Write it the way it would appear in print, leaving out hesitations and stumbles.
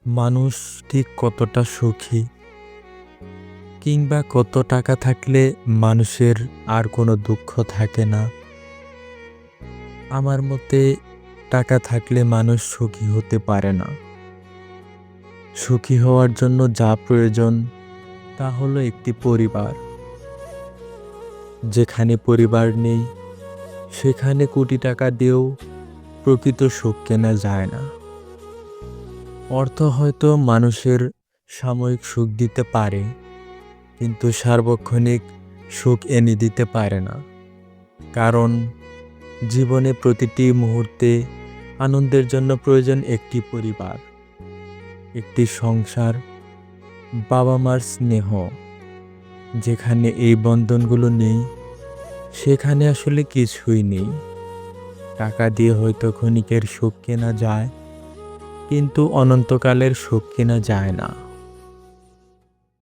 মানুষ ঠিক কতটা সুখী কিংবা কত টাকা থাকলে মানুষের আর কোনো দুঃখ থাকে না? আমার মতে টাকা থাকলে মানুষ সুখী হতে পারে না। সুখী হওয়ার জন্য যা প্রয়োজন তা হলো একটি পরিবার। যেখানে পরিবার নেই সেখানে কোটি টাকা দিয়েও প্রকৃত সুখ কেনা যায় না। অর্থ হয়তো মানুষের সাময়িক সুখ দিতে পারে, কিন্তু সার্বক্ষণিক সুখ এনে দিতে পারে না। কারণ জীবনে প্রতিটি মুহূর্তে আনন্দের জন্য প্রয়োজন একটি পরিবার, একটি সংসার, বাবা মার স্নেহ। যেখানে এই বন্ধনগুলো নেই সেখানে আসলে কিছুই নেই। টাকা দিয়ে হয়তো ক্ষণিকের সুখ কেনা যায়, কিন্তু অনন্তকালের সুখ কেনা যায় না।